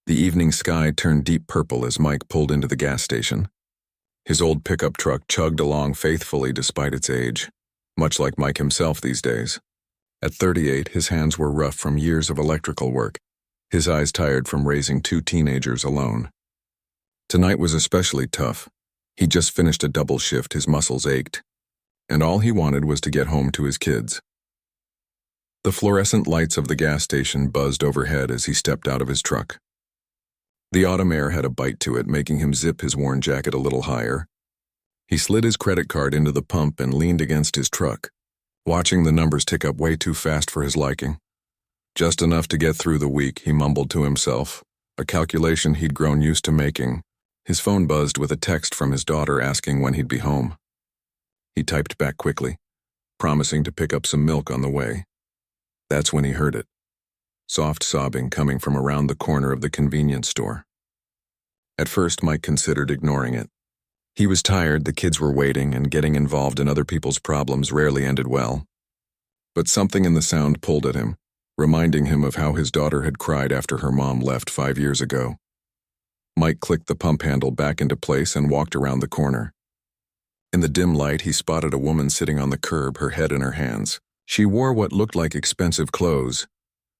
The evening sky turned deep purple as Mike pulled into the gas station. His old pickup truck chugged along faithfully despite its age, much like Mike himself these days. At 38, his hands were rough from years of electrical work, his eyes tired from raising 2 teenagers alone. Tonight was especially tough. He'd just finished a double shift, his muscles ached, and all he wanted was to get home to his kids. The fluorescent lights of the gas station buzzed overhead as he stepped out of his truck. The autumn air had a bite to it, making him zip his worn jacket a little higher. He slid his credit card into the pump and leaned against his truck, watching the numbers tick up way too fast for his liking. Just enough to get through the week, he mumbled to himself, a calculation he'd grown used to making. His phone buzzed with a text from his daughter asking when he'd be home. He typed back quickly, promising to pick up some milk on the way. That's when he heard it. Soft sobbing coming from around the corner of the convenience store. At first, Mike considered ignoring it. He was tired, the kids were waiting, and getting involved in other people's problems rarely ended well. But something in the sound pulled at him, reminding him of how his daughter had cried after her mom left 5 years ago. Mike clicked the pump handle back into place and walked around the corner. In the dim light, he spotted a woman sitting on the curb, her head in her hands. She wore what looked like expensive clothes,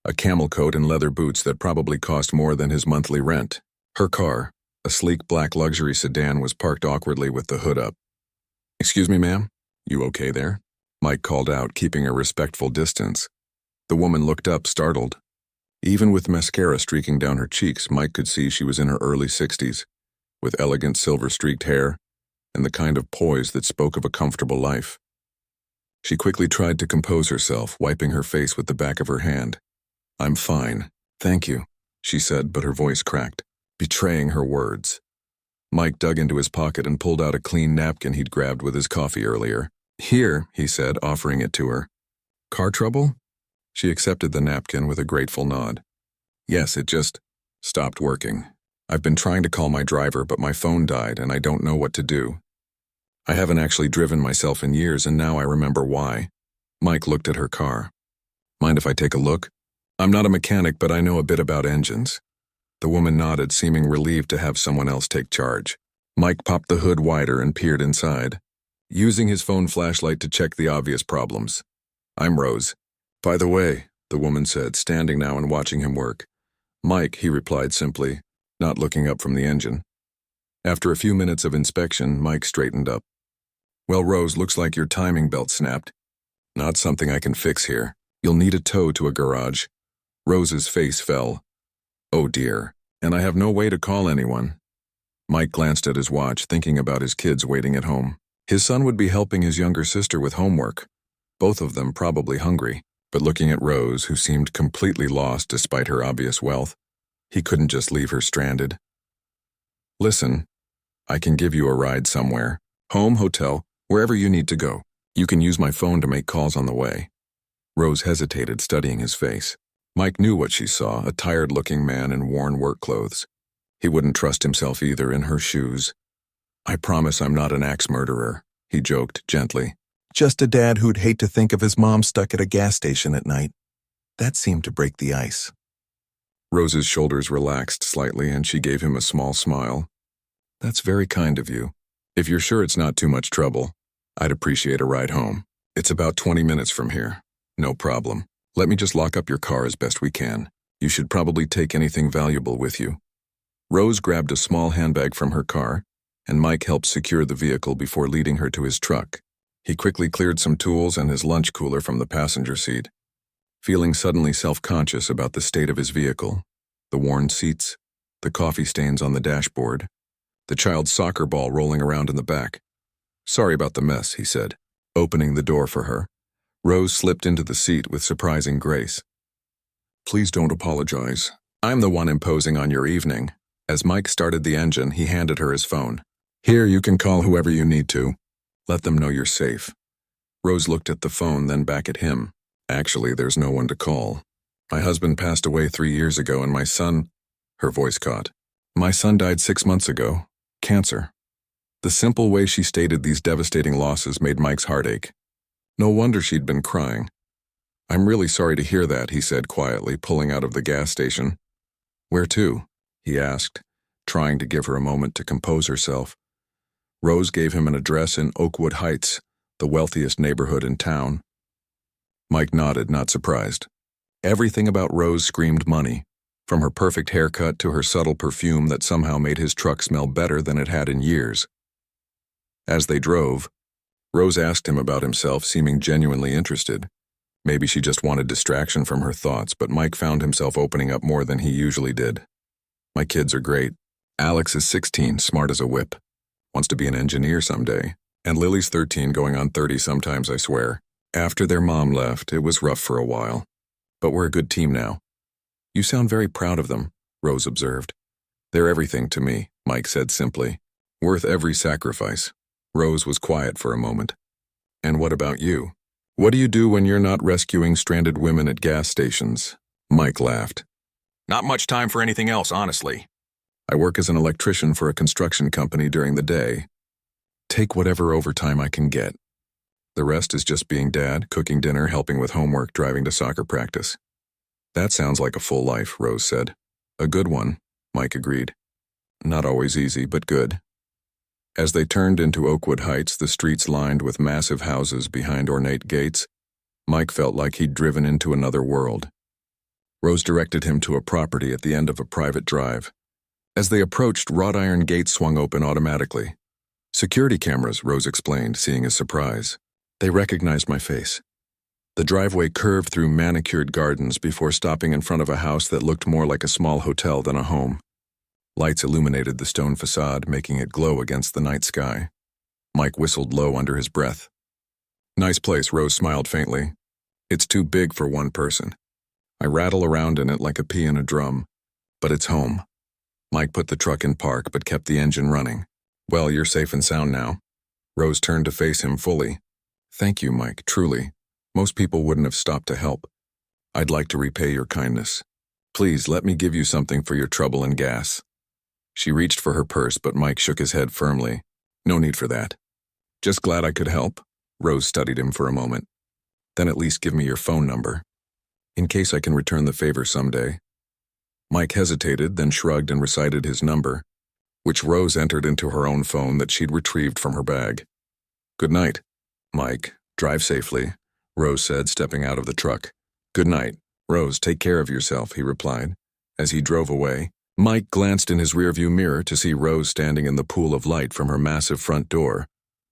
a camel coat and leather boots that probably cost more than his monthly rent. Her car, a sleek black luxury sedan, was parked awkwardly with the hood up. "Excuse me, ma'am? You okay there?" Mike called out, keeping a respectful distance. The woman looked up, startled. Even with mascara streaking down her cheeks, Mike could see she was in her early 60s, with elegant silver-streaked hair and the kind of poise that spoke of a comfortable life. She quickly tried to compose herself, wiping her face with the back of her hand. "I'm fine, thank you," she said, but her voice cracked, betraying her words. Mike dug into his pocket and pulled out a clean napkin he'd grabbed with his coffee earlier. "Here," he said, offering it to her. "Car trouble?" She accepted the napkin with a grateful nod. "Yes, it just stopped working. I've been trying to call my driver, but my phone died and I don't know what to do. I haven't actually driven myself in years, and now I remember why." Mike looked at her car. "Mind if I take a look? I'm not a mechanic, but I know a bit about engines." The woman nodded, seeming relieved to have someone else take charge. Mike popped the hood wider and peered inside, using his phone flashlight to check the obvious problems. "I'm Rose. By the way," the woman said, standing now and watching him work. "Mike," he replied simply, not looking up from the engine. After a few minutes of inspection, Mike straightened up. "Well, Rose, looks like your timing belt snapped. Not something I can fix here. You'll need a tow to a garage." Rose's face fell. "Oh dear, and I have no way to call anyone." Mike glanced at his watch, thinking about his kids waiting at home. His son would be helping his younger sister with homework, both of them probably hungry, but looking at Rose, who seemed completely lost despite her obvious wealth, he couldn't just leave her stranded. "Listen, I can give you a ride somewhere. Home, hotel, wherever you need to go. You can use my phone to make calls on the way." Rose hesitated, studying his face. Mike knew what she saw, a tired-looking man in worn work clothes. He wouldn't trust himself either in her shoes. "I promise I'm not an axe murderer," he joked gently. "Just a dad who'd hate to think of his mom stuck at a gas station at night." That seemed to break the ice. Rose's shoulders relaxed slightly and she gave him a small smile. "That's very kind of you. If you're sure it's not too much trouble, I'd appreciate a ride home. It's about 20 minutes from here." "No problem. Let me just lock up your car as best we can. You should probably take anything valuable with you." Rose grabbed a small handbag from her car, and Mike helped secure the vehicle before leading her to his truck. He quickly cleared some tools and his lunch cooler from the passenger seat, feeling suddenly self-conscious about the state of his vehicle, the worn seats, the coffee stains on the dashboard, the child's soccer ball rolling around in the back. "Sorry about the mess," he said, opening the door for her. Rose slipped into the seat with surprising grace. "Please don't apologize. I'm the one imposing on your evening." As Mike started the engine, he handed her his phone. "Here, you can call whoever you need to. Let them know you're safe." Rose looked at the phone, then back at him. "Actually, there's no one to call. My husband passed away 3 years ago, and my son—" Her voice caught. "My son died 6 months ago. Cancer." The simple way she stated these devastating losses made Mike's heart ache. No wonder she'd been crying. "I'm really sorry to hear that," he said quietly, pulling out of the gas station. "Where to?" he asked, trying to give her a moment to compose herself. Rose gave him an address in Oakwood Heights, the wealthiest neighborhood in town. Mike nodded, not surprised. Everything about Rose screamed money, from her perfect haircut to her subtle perfume that somehow made his truck smell better than it had in years. As they drove, Rose asked him about himself, seeming genuinely interested. Maybe she just wanted distraction from her thoughts, but Mike found himself opening up more than he usually did. My kids are great. Alex is 16, smart as a whip. Wants to be an engineer someday. And Lily's 13, going on 30 sometimes, I swear. After their mom left, it was rough for a while. But we're a good team now. You sound very proud of them, Rose observed. They're everything to me, Mike said simply. Worth every sacrifice. Rose was quiet for a moment. And what about you? What do you do when you're not rescuing stranded women at gas stations? Mike laughed. Not much time for anything else, honestly. I work as an electrician for a construction company during the day. Take whatever overtime I can get. The rest is just being dad, cooking dinner, helping with homework, driving to soccer practice. That sounds like a full life, Rose said. A good one, Mike agreed. Not always easy, but good. As they turned into Oakwood Heights, the streets lined with massive houses behind ornate gates, Mike felt like he'd driven into another world. Rose directed him to a property at the end of a private drive. As they approached, wrought iron gates swung open automatically. Security cameras, Rose explained, seeing his surprise. They recognized my face. The driveway curved through manicured gardens before stopping in front of a house that looked more like a small hotel than a home. Lights illuminated the stone facade, making it glow against the night sky. Mike whistled low under his breath. Nice place, Rose smiled faintly. It's too big for one person. I rattle around in it like a pea in a drum. But it's home. Mike put the truck in park but kept the engine running. Well, you're safe and sound now. Rose turned to face him fully. Thank you, Mike, truly. Most people wouldn't have stopped to help. I'd like to repay your kindness. Please let me give you something for your trouble and gas. She reached for her purse, but Mike shook his head firmly. No need for that. Just glad I could help. Rose studied him for a moment. Then at least give me your phone number, in case I can return the favor someday. Mike hesitated, then shrugged and recited his number, which Rose entered into her own phone that she'd retrieved from her bag. Good night, Mike. Drive safely, Rose said, stepping out of the truck. Good night, Rose. Take care of yourself, he replied. As he drove away, Mike glanced in his rearview mirror to see Rose standing in the pool of light from her massive front door,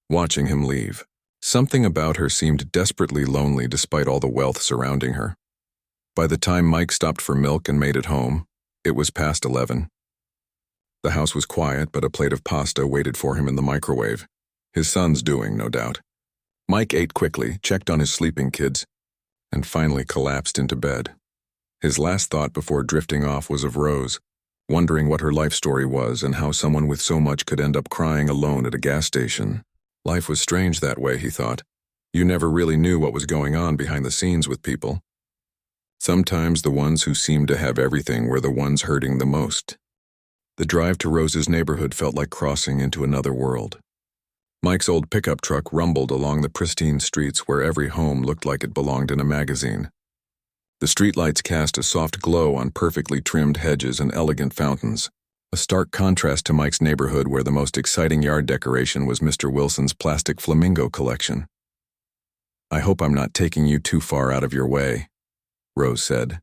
watching him leave. Something about her seemed desperately lonely despite all the wealth surrounding her. By the time Mike stopped for milk and made it home, it was past 11. The house was quiet, but a plate of pasta waited for him in the microwave. His son's doing, no doubt. Mike ate quickly, checked on his sleeping kids, and finally collapsed into bed. His last thought before drifting off was of Rose, wondering what her life story was and how someone with so much could end up crying alone at a gas station. Life was strange that way, he thought. You never really knew what was going on behind the scenes with people. Sometimes the ones who seemed to have everything were the ones hurting the most. The drive to Rose's neighborhood felt like crossing into another world. Mike's old pickup truck rumbled along the pristine streets where every home looked like it belonged in a magazine. The streetlights cast a soft glow on perfectly trimmed hedges and elegant fountains, a stark contrast to Mike's neighborhood where the most exciting yard decoration was Mr. Wilson's plastic flamingo collection. I hope I'm not taking you too far out of your way, Rose said,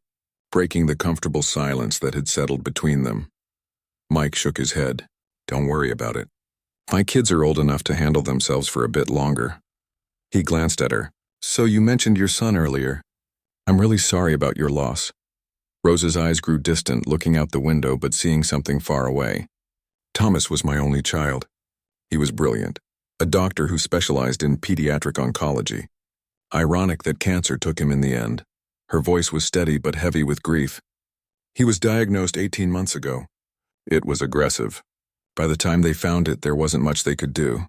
breaking the comfortable silence that had settled between them. Mike shook his head. Don't worry about it. My kids are old enough to handle themselves for a bit longer. He glanced at her. So you mentioned your son earlier. I'm really sorry about your loss. Rose's eyes grew distant, looking out the window but seeing something far away. Thomas was my only child. He was brilliant, a doctor who specialized in pediatric oncology. Ironic that cancer took him in the end. Her voice was steady but heavy with grief. He was diagnosed 18 months ago. It was aggressive. By the time they found it, there wasn't much they could do.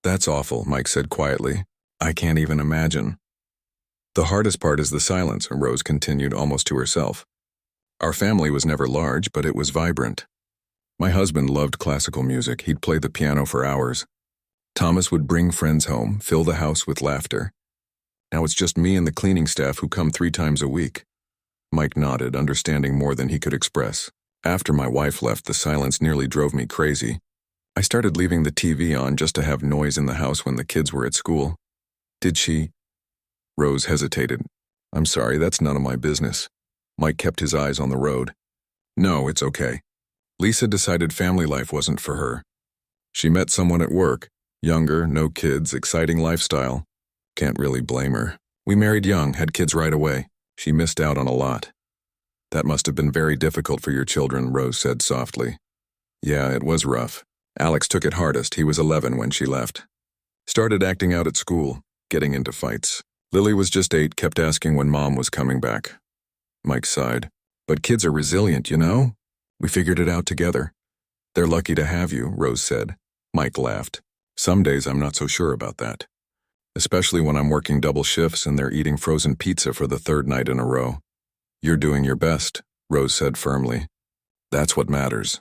That's awful, Mike said quietly. I can't even imagine. The hardest part is the silence, Rose continued almost to herself. Our family was never large, but it was vibrant. My husband loved classical music. He'd play the piano for hours. Thomas would bring friends home, fill the house with laughter. Now it's just me and the cleaning staff who come 3 times a week. Mike nodded, understanding more than he could express. After my wife left, the silence nearly drove me crazy. I started leaving the TV on just to have noise in the house when the kids were at school. Did she? Rose hesitated. I'm sorry, that's none of my business. Mike kept his eyes on the road. No, it's okay. Lisa decided family life wasn't for her. She met someone at work. Younger, no kids, exciting lifestyle. Can't really blame her. We married young, had kids right away. She missed out on a lot. That must have been very difficult for your children, Rose said softly. Yeah, it was rough. Alex took it hardest. He was 11 when she left. Started acting out at school, getting into fights. Lily was just 8, kept asking when Mom was coming back. Mike sighed. But kids are resilient, you know? We figured it out together. They're lucky to have you, Rose said. Mike laughed. Some days I'm not so sure about that. Especially when I'm working double shifts and they're eating frozen pizza for the 3rd night in a row. You're doing your best, Rose said firmly. That's what matters.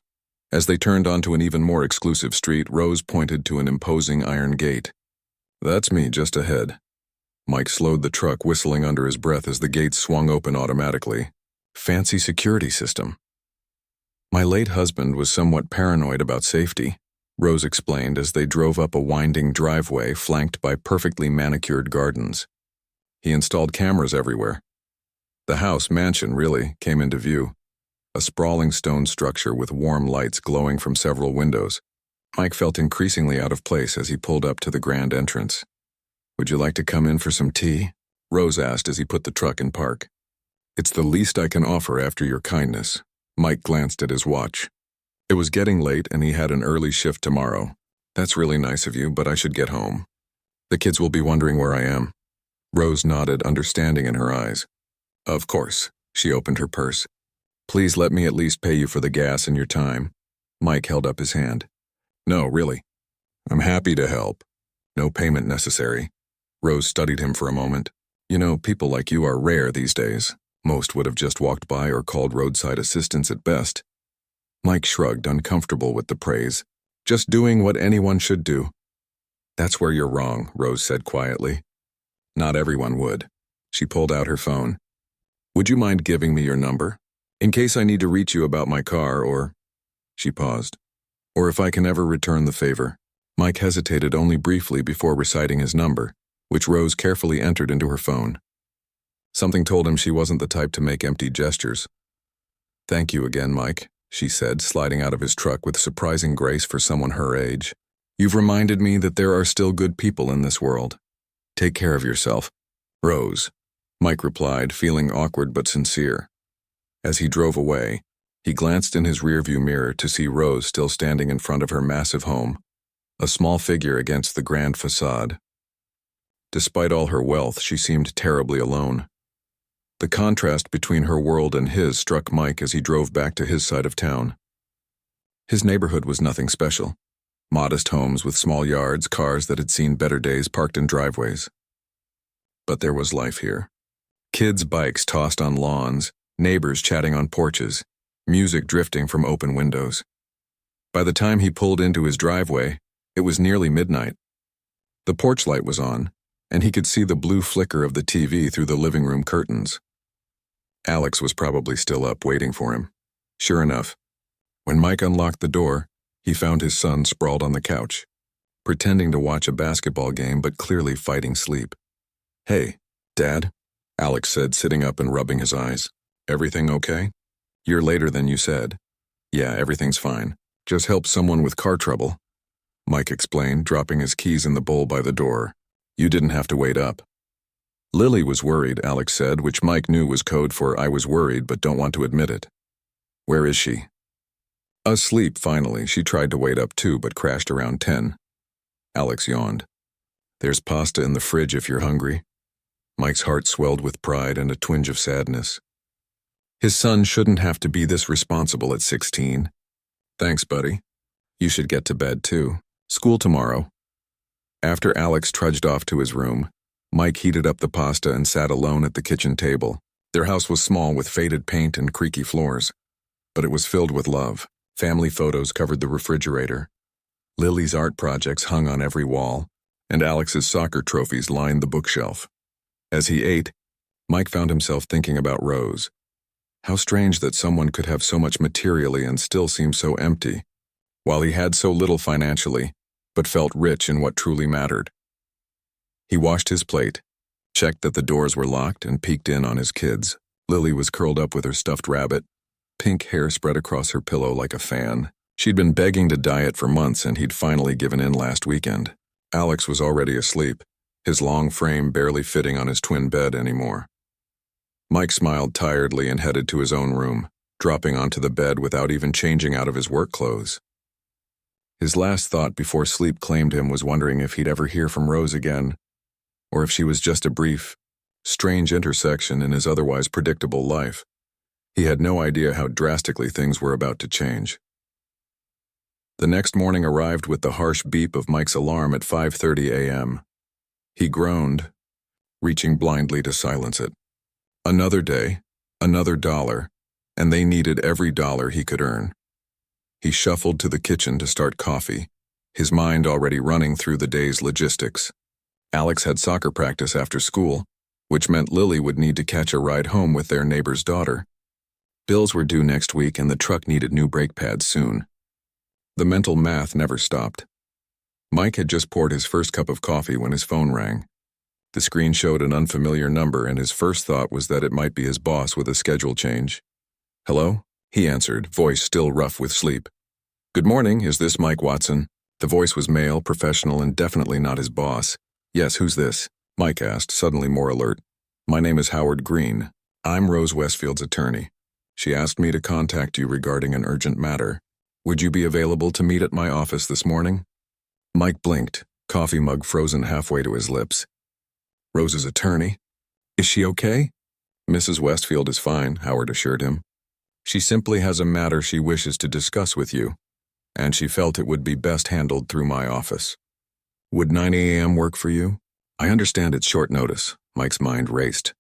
As they turned onto an even more exclusive street, Rose pointed to an imposing iron gate. That's me just ahead. Mike slowed the truck, whistling under his breath as the gates swung open automatically. Fancy security system. My late husband was somewhat paranoid about safety, Rose explained as they drove up a winding driveway flanked by perfectly manicured gardens. He installed cameras everywhere. The house, mansion really, came into view. A sprawling stone structure with warm lights glowing from several windows. Mike felt increasingly out of place as he pulled up to the grand entrance. Would you like to come in for some tea? Rose asked as he put the truck in park. It's the least I can offer after your kindness. Mike glanced at his watch. It was getting late and he had an early shift tomorrow. That's really nice of you, but I should get home. The kids will be wondering where I am. Rose nodded, understanding in her eyes. Of course. She opened her purse. Please let me at least pay you for the gas and your time. Mike held up his hand. No, really. I'm happy to help. No payment necessary. Rose studied him for a moment. You know, people like you are rare these days. Most would have just walked by or called roadside assistance at best. Mike shrugged, uncomfortable with the praise. Just doing what anyone should do. That's where you're wrong, Rose said quietly. Not everyone would. She pulled out her phone. Would you mind giving me your number? In case I need to reach you about my car or... She paused. Or if I can ever return the favor. Mike hesitated only briefly before reciting his number, which Rose carefully entered into her phone. Something told him she wasn't the type to make empty gestures. Thank you again, Mike, she said, sliding out of his truck with surprising grace for someone her age. You've reminded me that there are still good people in this world. Take care of yourself. Rose, Mike replied, feeling awkward but sincere. As he drove away, he glanced in his rearview mirror to see Rose still standing in front of her massive home, a small figure against the grand facade. Despite all her wealth, she seemed terribly alone. The contrast between her world and his struck Mike as he drove back to his side of town. His neighborhood was nothing special. Modest homes with small yards, cars that had seen better days parked in driveways. But there was life here. Kids' bikes tossed on lawns, neighbors chatting on porches, music drifting from open windows. By the time he pulled into his driveway, it was nearly midnight. The porch light was on, and he could see the blue flicker of the TV through the living room curtains. Alex was probably still up waiting for him. Sure enough, when Mike unlocked the door, he found his son sprawled on the couch, pretending to watch a basketball game but clearly fighting sleep. Hey, Dad, Alex said, sitting up and rubbing his eyes. Everything okay? You're later than you said. Yeah, everything's fine. Just helped someone with car trouble. Mike explained, dropping his keys in the bowl by the door. You didn't have to wait up. Lily was worried, Alex said, which Mike knew was code for I was worried but don't want to admit it. Where is she? Asleep, finally. She tried to wait up too, but crashed around 10. Alex yawned. There's pasta in the fridge if you're hungry. Mike's heart swelled with pride and a twinge of sadness. His son shouldn't have to be this responsible at 16. Thanks, buddy. You should get to bed too. School tomorrow. After Alex trudged off to his room, Mike heated up the pasta and sat alone at the kitchen table. Their house was small with faded paint and creaky floors, but it was filled with love. Family photos covered the refrigerator. Lily's art projects hung on every wall, and Alex's soccer trophies lined the bookshelf. As he ate, Mike found himself thinking about Rose. How strange that someone could have so much materially and still seem so empty, while he had so little financially, but felt rich in what truly mattered. He washed his plate, checked that the doors were locked, and peeked in on his kids. Lily was curled up with her stuffed rabbit, pink hair spread across her pillow like a fan. She'd been begging to diet for months, and he'd finally given in last weekend. Alex was already asleep, his long frame barely fitting on his twin bed anymore. Mike smiled tiredly and headed to his own room, dropping onto the bed without even changing out of his work clothes. His last thought before sleep claimed him was wondering if he'd ever hear from Rose again, or if she was just a brief, strange intersection in his otherwise predictable life. He had no idea how drastically things were about to change. The next morning arrived with the harsh beep of Mike's alarm at 5:30 a.m. He groaned, reaching blindly to silence it. Another day, another dollar, and they needed every dollar he could earn. He shuffled to the kitchen to start coffee, his mind already running through the day's logistics. Alex had soccer practice after school, which meant Lily would need to catch a ride home with their neighbor's daughter. Bills were due next week and the truck needed new brake pads soon. The mental math never stopped. Mike had just poured his first cup of coffee when his phone rang. The screen showed an unfamiliar number, and his first thought was that it might be his boss with a schedule change. "Hello?" he answered, voice still rough with sleep. "Good morning, is this Mike Watson?" The voice was male, professional, and definitely not his boss. "Yes, who's this?" Mike asked, suddenly more alert. "My name is Howard Green. I'm Rose Westfield's attorney. She asked me to contact you regarding an urgent matter. Would you be available to meet at my office this morning?" Mike blinked, coffee mug frozen halfway to his lips. "Rose's attorney? Is she okay?" "Mrs. Westfield is fine," Howard assured him. "She simply has a matter she wishes to discuss with you, and she felt it would be best handled through my office. Would 9 a.m. work for you?" "I understand it's short notice." Mike's mind raced.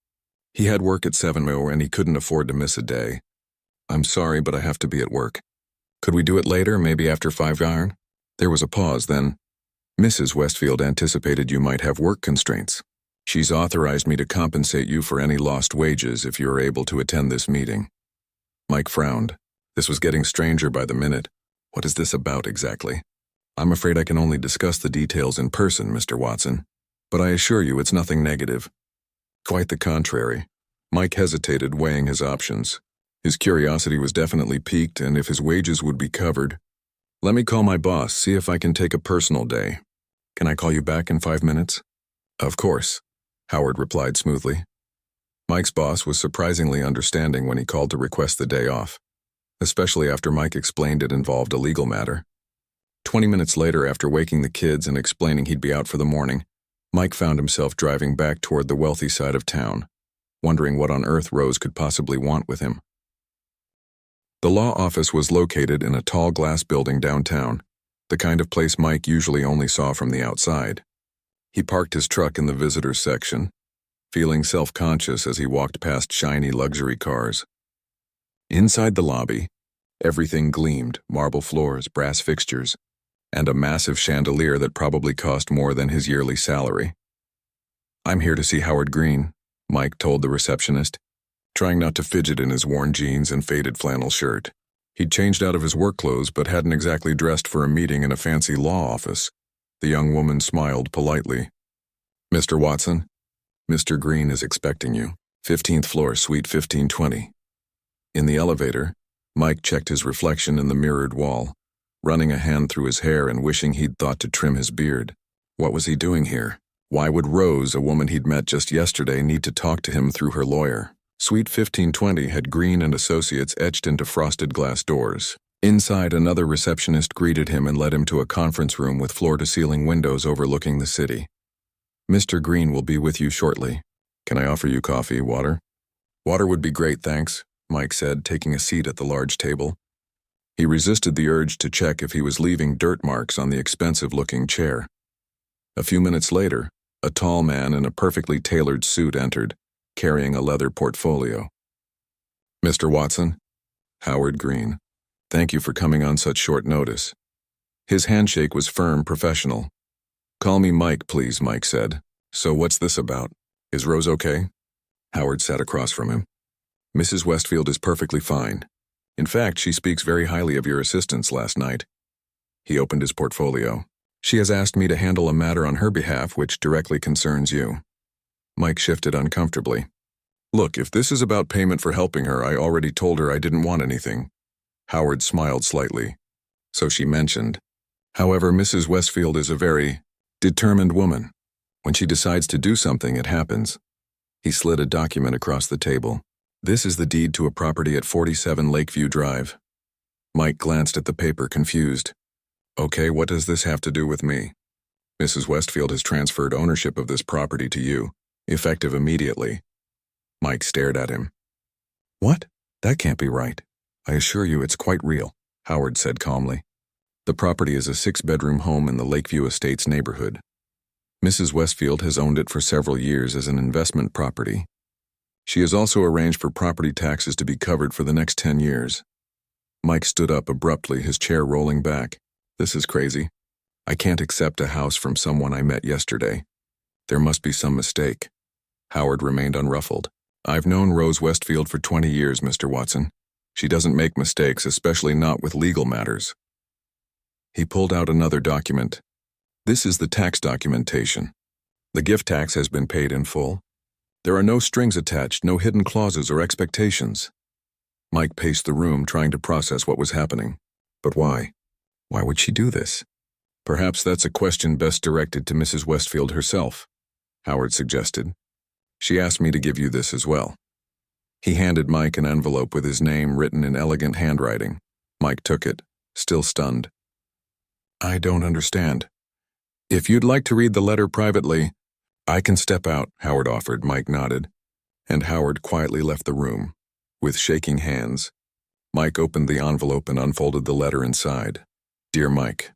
He had work at 7 and he couldn't afford to miss a day. "I'm sorry, but I have to be at work. Could we do it later, maybe after 5 iron?" There was a pause, then. "Mrs. Westfield anticipated you might have work constraints. She's authorized me to compensate you for any lost wages if you are able to attend this meeting." Mike frowned. This was getting stranger by the minute. "What is this about exactly?" "I'm afraid I can only discuss the details in person, Mr. Watson. But I assure you it's nothing negative." Quite the contrary. Mike hesitated, weighing his options. His curiosity was definitely piqued, and if his wages would be covered. "Let me call my boss, see if I can take a personal day. Can I call you back in 5 minutes?" "Of course," Howard replied smoothly. Mike's boss was surprisingly understanding when he called to request the day off, especially after Mike explained it involved a legal matter. 20 minutes later, after waking the kids and explaining he'd be out for the morning, Mike found himself driving back toward the wealthy side of town, wondering what on earth Rose could possibly want with him. The law office was located in a tall glass building downtown, the kind of place Mike usually only saw from the outside. He parked his truck in the visitors section, feeling self-conscious as he walked past shiny luxury cars. Inside the lobby, everything gleamed, marble floors, brass fixtures, and a massive chandelier that probably cost more than his yearly salary. "I'm here to see Howard Green," Mike told the receptionist, trying not to fidget in his worn jeans and faded flannel shirt. He'd changed out of his work clothes but hadn't exactly dressed for a meeting in a fancy law office. The young woman smiled politely. "Mr. Watson, Mr. Green is expecting you. 15th floor, suite 1520. In the elevator, Mike checked his reflection in the mirrored wall, running a hand through his hair and wishing he'd thought to trim his beard. What was he doing here? Why would Rose, a woman he'd met just yesterday, need to talk to him through her lawyer? Suite 1520 had Green and Associates etched into frosted glass doors. Inside, another receptionist greeted him and led him to a conference room with floor-to-ceiling windows overlooking the city. "Mr. Green will be with you shortly. Can I offer you coffee, water?" "Water would be great, thanks," Mike said, taking a seat at the large table. He resisted the urge to check if he was leaving dirt marks on the expensive-looking chair. A few minutes later, a tall man in a perfectly tailored suit entered, carrying a leather portfolio. "Mr. Watson?" "Howard Green. Thank you for coming on such short notice." His handshake was firm, professional. "Call me Mike, please," Mike said. "So what's this about? Is Rose okay?" Howard sat across from him. Mrs. Westfield is perfectly fine. In fact, she speaks very highly of your assistance last night. He opened his portfolio. She has asked me to handle a matter on her behalf which directly concerns you. Mike shifted uncomfortably. Look, if this is about payment for helping her, I already told her I didn't want anything. Howard smiled slightly. So she mentioned. However, Mrs. Westfield is a very determined woman. When she decides to do something, it happens. He slid a document across the table. This is the deed to a property at 47 Lakeview Drive. Mike glanced at the paper, confused. Okay, what does this have to do with me? Mrs. Westfield has transferred ownership of this property to you, effective immediately. Mike stared at him. What? That can't be right. I assure you it's quite real, Howard said calmly. The property is a 6-bedroom home in the Lakeview Estates neighborhood. Mrs. Westfield has owned it for several years as an investment property. She has also arranged for property taxes to be covered for the next 10 years. Mike stood up abruptly, his chair rolling back. This is crazy. I can't accept a house from someone I met yesterday. There must be some mistake. Howard remained unruffled. I've known Rose Westfield for 20 years, Mr. Watson. She doesn't make mistakes, especially not with legal matters. He pulled out another document. This is the tax documentation. The gift tax has been paid in full. There are no strings attached, no hidden clauses or expectations. Mike paced the room, trying to process what was happening. But why? Why would she do this? Perhaps that's a question best directed to Mrs. Westfield herself, Howard suggested. She asked me to give you this as well. He handed Mike an envelope with his name written in elegant handwriting. Mike took it, still stunned. I don't understand. If you'd like to read the letter privately, I can step out, Howard offered. Mike nodded, and Howard quietly left the room. With shaking hands, Mike opened the envelope and unfolded the letter inside. Dear Mike,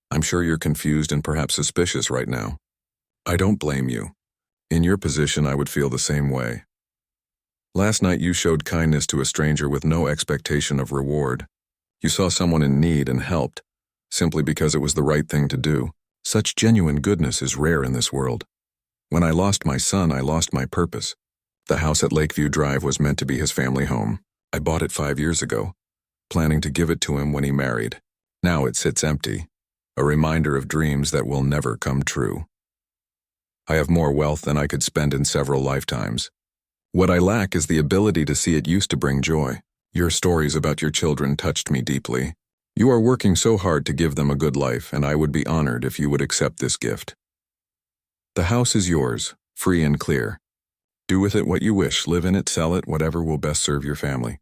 I'm sure you're confused and perhaps suspicious right now. I don't blame you. In your position, I would feel the same way. Last night you showed kindness to a stranger with no expectation of reward. You saw someone in need and helped, simply because it was the right thing to do. Such genuine goodness is rare in this world. When I lost my son, I lost my purpose. The house at Lakeview Drive was meant to be his family home. I bought it 5 years ago, planning to give it to him when he married. Now it sits empty, a reminder of dreams that will never come true. I have more wealth than I could spend in several lifetimes. What I lack is the ability to see it used to bring joy. Your stories about your children touched me deeply. You are working so hard to give them a good life, and I would be honored if you would accept this gift. The house is yours, free and clear. Do with it what you wish, live in it, sell it, whatever will best serve your family.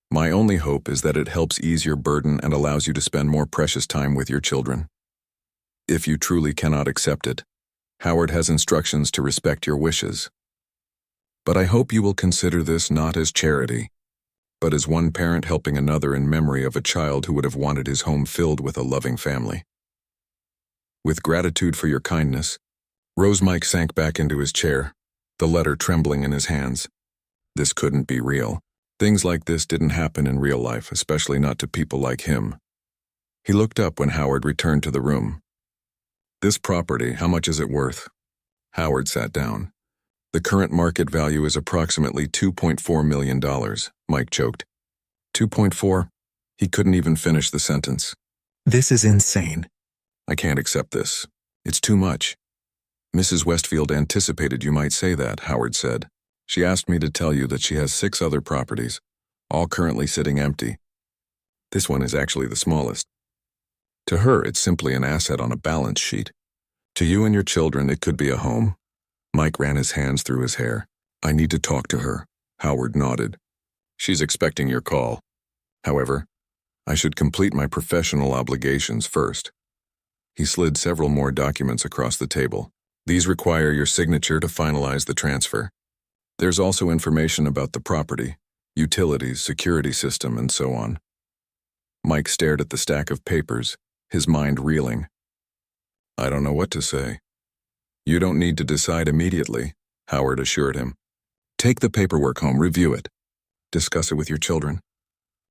My only hope is that it helps ease your burden and allows you to spend more precious time with your children. If you truly cannot accept it, Howard has instructions to respect your wishes. But I hope you will consider this not as charity, but as one parent helping another in memory of a child who would have wanted his home filled with a loving family. With gratitude for your kindness, Mike sank back into his chair, the letter trembling in his hands. This couldn't be real. Things like this didn't happen in real life, especially not to people like him. He looked up when Howard returned to the room. This property, how much is it worth? Howard sat down. The current market value is approximately $2.4 million, Mike choked. 2.4? He couldn't even finish the sentence. This is insane. I can't accept this. It's too much. Mrs. Westfield anticipated you might say that, Howard said. She asked me to tell you that she has 6 other properties, all currently sitting empty. This one is actually the smallest. To her, it's simply an asset on a balance sheet. To you and your children, it could be a home. Mike ran his hands through his hair. I need to talk to her. Howard nodded. She's expecting your call. However, I should complete my professional obligations first. He slid several more documents across the table. These require your signature to finalize the transfer. There's also information about the property, utilities, security system, and so on. Mike stared at the stack of papers, his mind reeling. I don't know what to say. You don't need to decide immediately, Howard assured him. Take the paperwork home, review it. Discuss it with your children.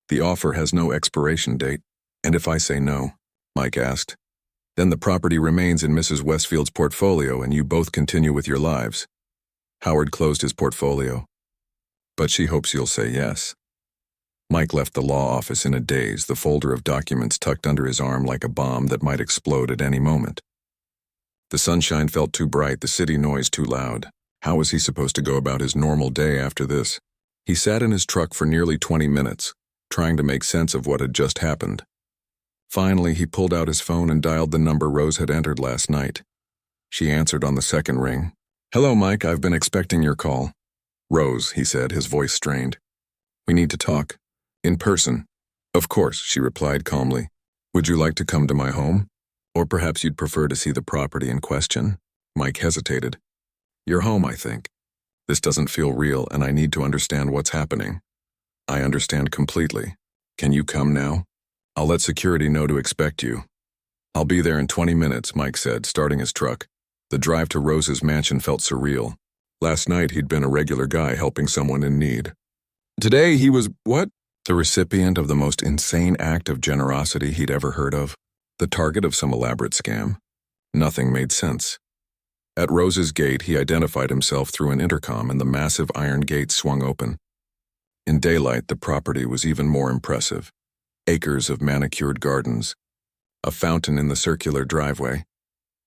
The offer has no expiration date, and if I say no, Mike asked, then the property remains in Mrs. Westfield's portfolio and you both continue with your lives. Howard closed his portfolio. but she hopes you'll say yes. Mike left the law office in a daze, the folder of documents tucked under his arm like a bomb that might explode at any moment. The sunshine felt too bright, the city noise too loud. How was he supposed to go about his normal day after this? He sat in his truck for nearly 20 minutes, trying to make sense of what had just happened. Finally, he pulled out his phone and dialed the number Rose had entered last night. She answered on the second ring. "Hello, Mike, I've been expecting your call." "Rose," he said, his voice strained. "We need to talk. In person." "Of course," she replied calmly. "Would you like to come to my home? Or perhaps you'd prefer to see the property in question?" Mike hesitated. "Your home, I think. This doesn't feel real, and I need to understand what's happening." "I understand completely. Can you come now? I'll let security know to expect you." "I'll be there in 20 minutes, Mike said, starting his truck. The drive to Rose's mansion felt surreal. Last night he'd been a regular guy helping someone in need. Today he was, what? The recipient of the most insane act of generosity he'd ever heard of. The target of some elaborate scam. Nothing made sense. At Rose's gate, he identified himself through an intercom, and the massive iron gate swung open. In daylight, the property was even more impressive. Acres of manicured gardens. A fountain in the circular driveway.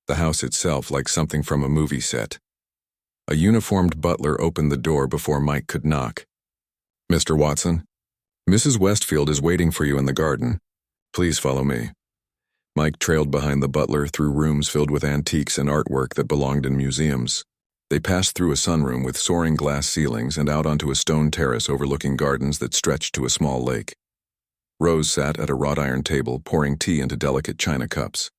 The house itself like something from a movie set. A uniformed butler opened the door before Mike could knock. "Mr. Watson, Mrs. Westfield is waiting for you in the garden. Please follow me." Mike trailed behind the butler through rooms filled with antiques and artwork that belonged in museums. They passed through a sunroom with soaring glass ceilings and out onto a stone terrace overlooking gardens that stretched to a small lake. Rose sat at a wrought iron table, pouring tea into delicate china cups.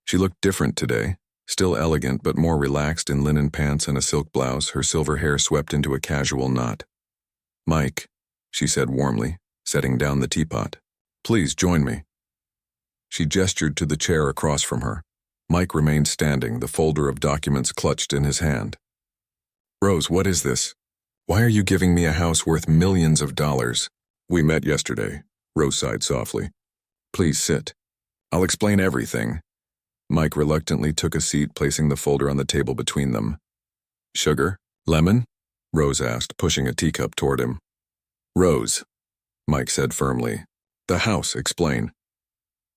She looked different today, still elegant but more relaxed in linen pants and a silk blouse, her silver hair swept into a casual knot. "Mike," she said warmly, setting down the teapot. "Please join me." She gestured to the chair across from her. Mike remained standing, the folder of documents clutched in his hand. "Rose, what is this? Why are you giving me a house worth millions of dollars?" "We met yesterday," Rose sighed softly. "Please sit. I'll explain everything." Mike reluctantly took a seat, placing the folder on the table between them. "Sugar? Lemon?" Rose asked, pushing a teacup toward him. "Rose," Mike said firmly. "The house, explain."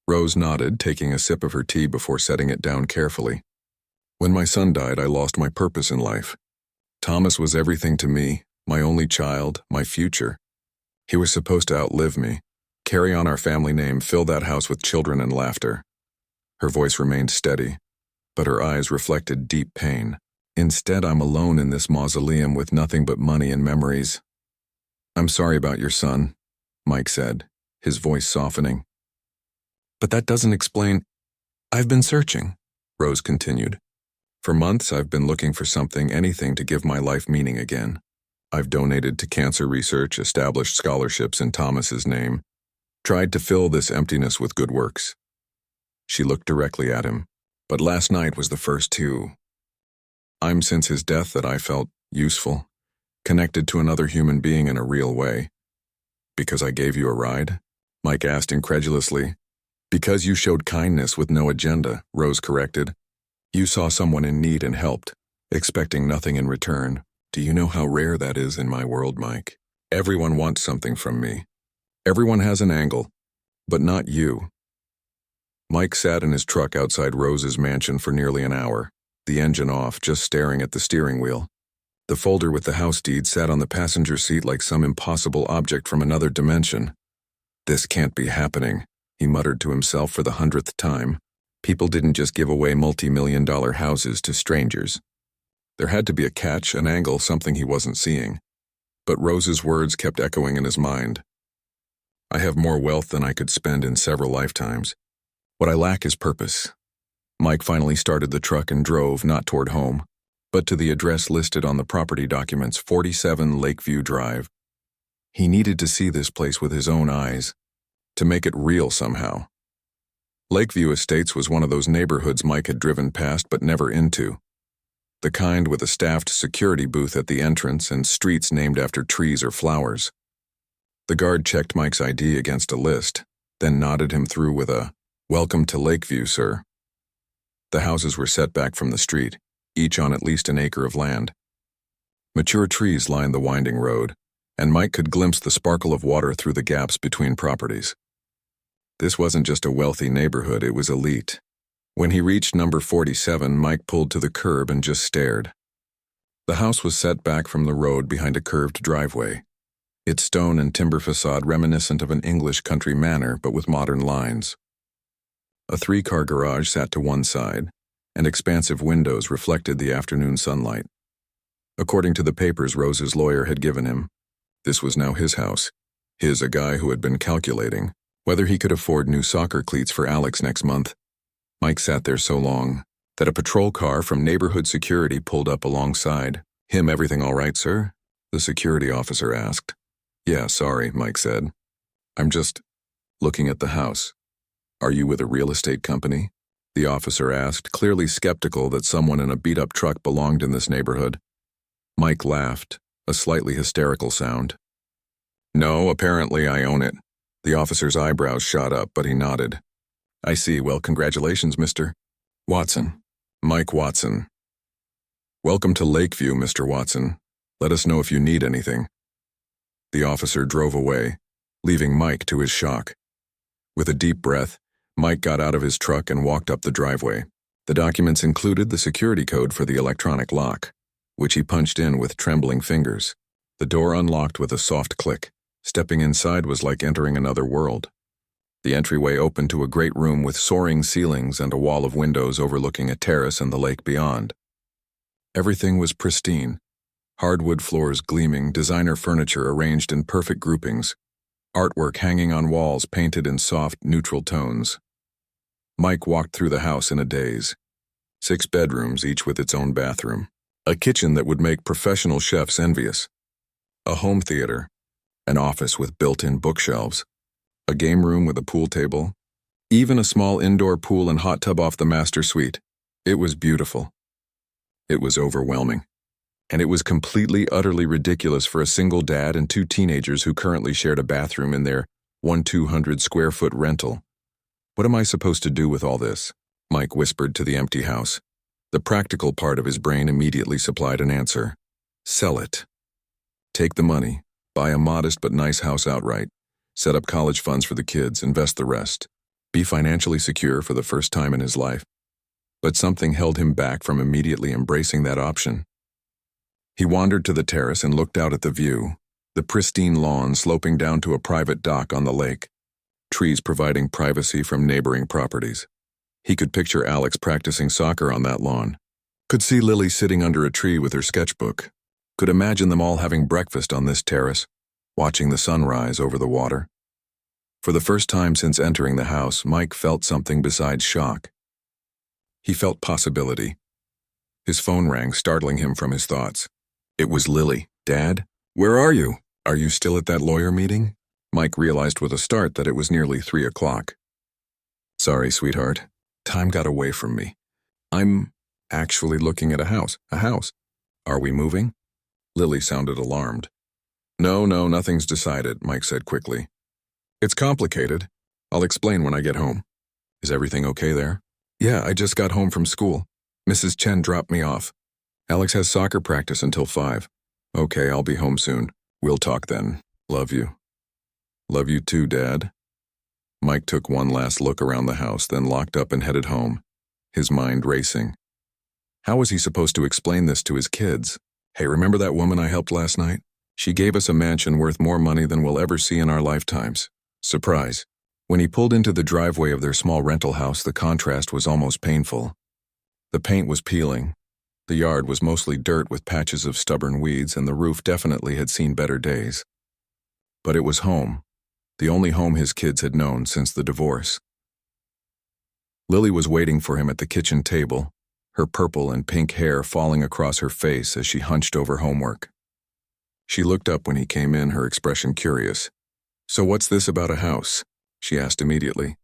Rose nodded, taking a sip of her tea before setting it down carefully. "When my son died, I lost my purpose in life. Thomas was everything to me, my only child, my future. He was supposed to outlive me, carry on our family name, fill that house with children and laughter." Her voice remained steady, but her eyes reflected deep pain. "Instead, I'm alone in this mausoleum with nothing but money and memories." "I'm sorry about your son," Mike said, his voice softening. "But that doesn't explain—" "I've been searching," Rose continued. "For months I've been looking for something, anything to give my life meaning again. I've donated to cancer research, established scholarships in Thomas's name, tried to fill this emptiness with good works." She looked directly at him, but last night was the first time since his death that I felt useful, connected to another human being in a real way. "Because I gave you a ride?" Mike asked incredulously. "Because you showed kindness with no agenda," Rose corrected. "You saw someone in need and helped, expecting nothing in return. Do you know how rare that is in my world, Mike? Everyone wants something from me. Everyone has an angle, but not you." Mike sat in his truck outside Rose's mansion for nearly an hour, the engine off, just staring at the steering wheel. The folder with the house deed sat on the passenger seat like some impossible object from another dimension. "This can't be happening," he muttered to himself for the 100th time. People didn't just give away multi-million-dollar houses to strangers. There had to be a catch, an angle, something he wasn't seeing. But Rose's words kept echoing in his mind. "I have more wealth than I could spend in several lifetimes. What I lack is purpose." Mike finally started the truck and drove, not toward home, but to the address listed on the property documents, 47 Lakeview Drive. He needed to see this place with his own eyes, to make it real somehow. Lakeview Estates was one of those neighborhoods Mike had driven past but never into. The kind with a staffed security booth at the entrance and streets named after trees or flowers. The guard checked Mike's ID against a list, then nodded him through with a, "Welcome to Lakeview, sir." The houses were set back from the street, each on at least an acre of land. Mature trees lined the winding road, and Mike could glimpse the sparkle of water through the gaps between properties. This wasn't just a wealthy neighborhood, it was elite. When he reached number 47, Mike pulled to the curb and just stared. The house was set back from the road behind a curved driveway, its stone and timber facade reminiscent of an English country manor but with modern lines. A 3-car garage sat to one side, and expansive windows reflected the afternoon sunlight. According to the papers Rose's lawyer had given him, this was now his house, his, a guy who had been calculating whether he could afford new soccer cleats for Alex next month. Mike sat there so long that a patrol car from neighborhood security pulled up alongside. "Him, everything all right, sir?" the security officer asked. "Yeah, sorry," Mike said. "I'm just looking at the house." "Are you with a real estate company?" the officer asked, clearly skeptical that someone in a beat-up truck belonged in this neighborhood. Mike laughed, a slightly hysterical sound. "No, apparently I own it." The officer's eyebrows shot up, but he nodded. "I see. Well, congratulations, Mr. Watson." "Mike Watson." "Welcome to Lakeview, Mr. Watson. Let us know if you need anything." The officer drove away, leaving Mike to his shock. With a deep breath, Mike got out of his truck and walked up the driveway. The documents included the security code for the electronic lock, which he punched in with trembling fingers. The door unlocked with a soft click. Stepping inside was like entering another world. The entryway opened to a great room with soaring ceilings and a wall of windows overlooking a terrace and the lake beyond. Everything was pristine. Hardwood floors gleaming, designer furniture arranged in perfect groupings, artwork hanging on walls painted in soft, neutral tones. Mike walked through the house in a daze. 6 bedrooms, each with its own bathroom. A kitchen that would make professional chefs envious. A home theater. An office with built-in bookshelves. A game room with a pool table. Even a small indoor pool and hot tub off the master suite. It was beautiful. It was overwhelming. And it was completely, utterly ridiculous for a single dad and 2 teenagers who currently shared a bathroom in their 200-square-foot rental. "What am I supposed to do with all this?" Mike whispered to the empty house. The practical part of his brain immediately supplied an answer. Sell it. Take the money, buy a modest but nice house outright, set up college funds for the kids, invest the rest. Be financially secure for the first time in his life. But something held him back from immediately embracing that option. He wandered to the terrace and looked out at the view, the pristine lawn sloping down to a private dock on the lake, trees providing privacy from neighboring properties. He could picture Alex practicing soccer on that lawn, could see Lily sitting under a tree with her sketchbook, could imagine them all having breakfast on this terrace, watching the sun rise over the water. For the first time since entering the house, Mike felt something besides shock. He felt possibility. His phone rang, startling him from his thoughts. It was Lily. "Dad? Where are you? Are you still at that lawyer meeting?" Mike realized with a start that it was nearly 3 o'clock. "Sorry, sweetheart. Time got away from me. I'm actually looking at a house. A house. Are we moving?" Lily sounded alarmed. No, nothing's decided," Mike said quickly. "It's complicated. I'll explain when I get home." "Is everything okay there?" "Yeah, I just got home from school. Mrs. Chen dropped me off. Alex has soccer practice until 5. "Okay, I'll be home soon. We'll talk then. Love you." "Love you too, Dad." Mike took one last look around the house, then locked up and headed home, his mind racing. How was he supposed to explain this to his kids? "Hey, remember that woman I helped last night? She gave us a mansion worth more money than we'll ever see in our lifetimes. Surprise." When he pulled into the driveway of their small rental house, the contrast was almost painful. The paint was peeling. The yard was mostly dirt with patches of stubborn weeds, and the roof definitely had seen better days. But it was home, the only home his kids had known since the divorce. Lily was waiting for him at the kitchen table, her purple and pink hair falling across her face as she hunched over homework. She looked up when he came in, her expression curious. "So what's this about a house?" she asked immediately.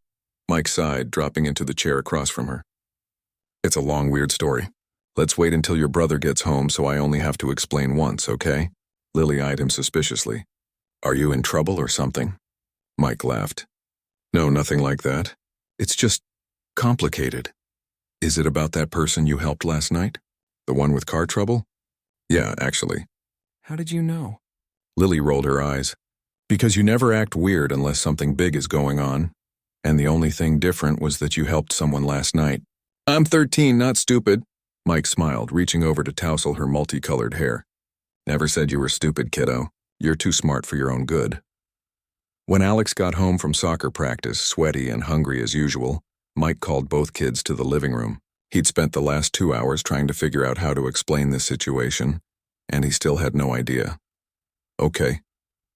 Mike sighed, dropping into the chair across from her. "It's a long, weird story. Let's wait until your brother gets home so I only have to explain once, okay?" Lily eyed him suspiciously. "Are you in trouble or something?" Mike laughed. "No, nothing like that. It's just complicated." "Is it about that person you helped last night? The one with car trouble?" "Yeah, actually." "How did you know?" Lily rolled her eyes. Because you never act weird unless something big is going on. And the only thing different was that you helped someone last night. I'm 13, not stupid. Mike smiled, reaching over to tousle her multicolored hair. Never said you were stupid, kiddo. You're too smart for your own good. When Alex got home from soccer practice, sweaty and hungry as usual, Mike called both kids to the living room. He'd spent the last 2 hours trying to figure out how to explain this situation, and he still had no idea. Okay,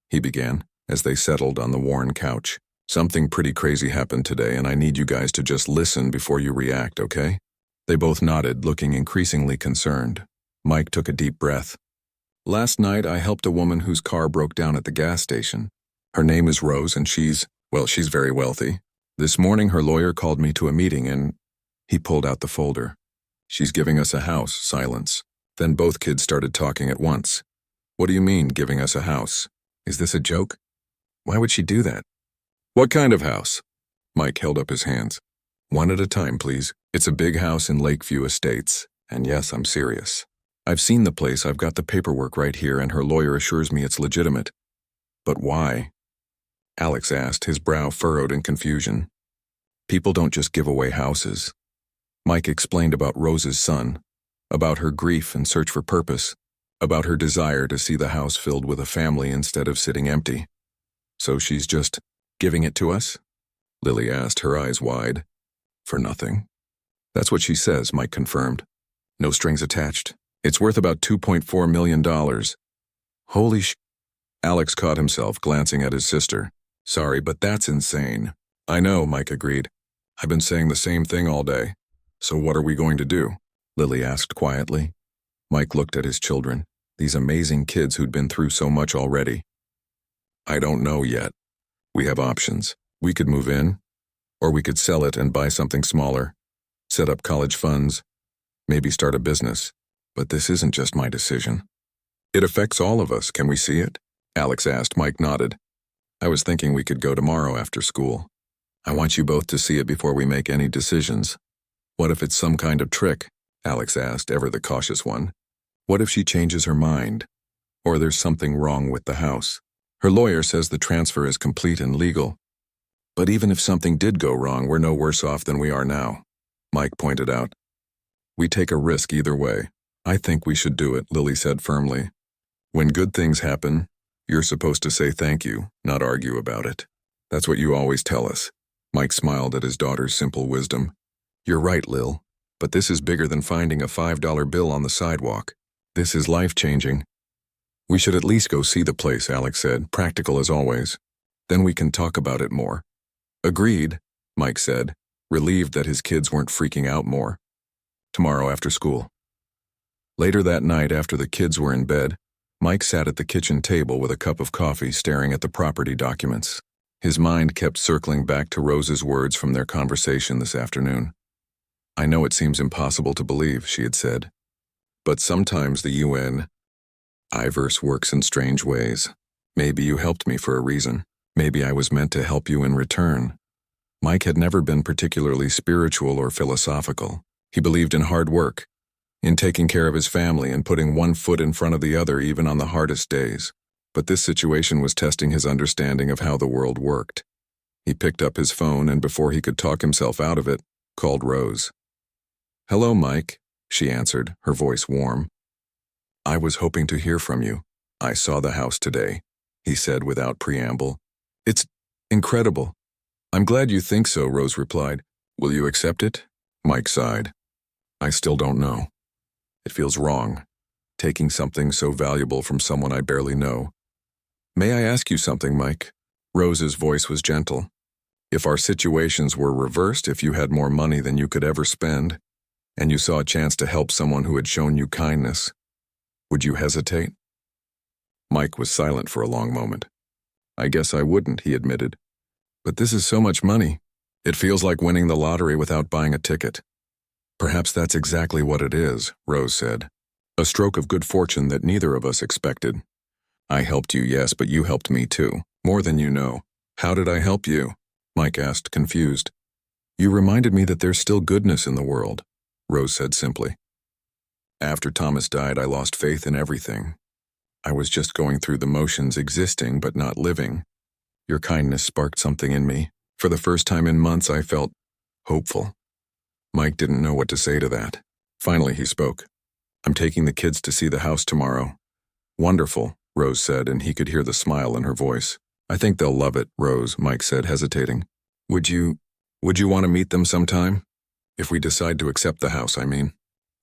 he began, as they settled on the worn couch. Something pretty crazy happened today, and I need you guys to just listen before you react, okay? They both nodded, looking increasingly concerned. Mike took a deep breath. Last night, I helped a woman whose car broke down at the gas station. Her name is Rose, and she's very wealthy. This morning, her lawyer called me to a meeting, and he pulled out the folder. She's giving us a house, silence. Then both kids started talking at once. What do you mean, giving us a house? Is this a joke? Why would she do that? What kind of house? Mike held up his hands. One at a time, please. It's a big house in Lakeview Estates. And yes, I'm serious. I've seen the place, I've got the paperwork right here, and her lawyer assures me it's legitimate. But why? Alex asked, his brow furrowed in confusion. People don't just give away houses. Mike explained about Rose's son, about her grief and search for purpose, about her desire to see the house filled with a family instead of sitting empty. So she's just giving it to us? Lily asked, her eyes wide. For nothing. That's what she says, Mike confirmed. No strings attached. It's worth about $2.4 million. Holy sh... Alex caught himself, glancing at his sister. Sorry, but that's insane. I know, Mike agreed. I've been saying the same thing all day. So what are we going to do? Lily asked quietly. Mike looked at his children, these amazing kids who'd been through so much already. I don't know yet. We have options. We could move in, or we could sell it and buy something smaller, set up college funds, maybe start a business. But this isn't just my decision. It affects all of us. Can we see it? Alex asked. Mike nodded. I was thinking we could go tomorrow after school. I want you both to see it before we make any decisions. What if it's some kind of trick? Alex asked, ever the cautious one. What if she changes her mind? Or there's something wrong with the house? Her lawyer says the transfer is complete and legal. But even if something did go wrong, we're no worse off than we are now, Mike pointed out. We take a risk either way. I think we should do it, Lily said firmly. When good things happen, you're supposed to say thank you, not argue about it. That's what you always tell us. Mike smiled at his daughter's simple wisdom. You're right, Lil, but this is bigger than finding a $5 bill on the sidewalk. This is life-changing. We should at least go see the place, Alex said, practical as always. Then we can talk about it more. Agreed, Mike said, relieved that his kids weren't freaking out more. Tomorrow after school. Later that night, after the kids were in bed, Mike sat at the kitchen table with a cup of coffee staring at the property documents. His mind kept circling back to Rose's words from their conversation this afternoon. I know it seems impossible to believe, she had said. But sometimes the UN-iverse works in strange ways. Maybe you helped me for a reason. Maybe I was meant to help you in return. Mike had never been particularly spiritual or philosophical. He believed in hard work, in taking care of his family and putting one foot in front of the other even on the hardest days. But this situation was testing his understanding of how the world worked. He picked up his phone and before he could talk himself out of it, called Rose. Hello, Mike, she answered, her voice warm. I was hoping to hear from you. I saw the house today, he said without preamble. It's incredible. I'm glad you think so, Rose replied. Will you accept it? Mike sighed. I still don't know. It feels wrong, taking something so valuable from someone I barely know. May I ask you something, Mike? Rose's voice was gentle. If our situations were reversed, if you had more money than you could ever spend, and you saw a chance to help someone who had shown you kindness, would you hesitate? Mike was silent for a long moment. I guess I wouldn't, he admitted. But this is so much money. It feels like winning the lottery without buying a ticket. Perhaps that's exactly what it is, Rose said. A stroke of good fortune that neither of us expected. I helped you, yes, but you helped me too. More than you know. How did I help you? Mike asked, confused. You reminded me that there's still goodness in the world, Rose said simply. After Thomas died, I lost faith in everything. I was just going through the motions, existing but not living. Your kindness sparked something in me. For the first time in months, I felt hopeful. Mike didn't know what to say to that. Finally, he spoke. I'm taking the kids to see the house tomorrow. Wonderful, Rose said, and he could hear the smile in her voice. I think they'll love it, Rose, Mike said, hesitating. Would you want to meet them sometime? If we decide to accept the house, I mean.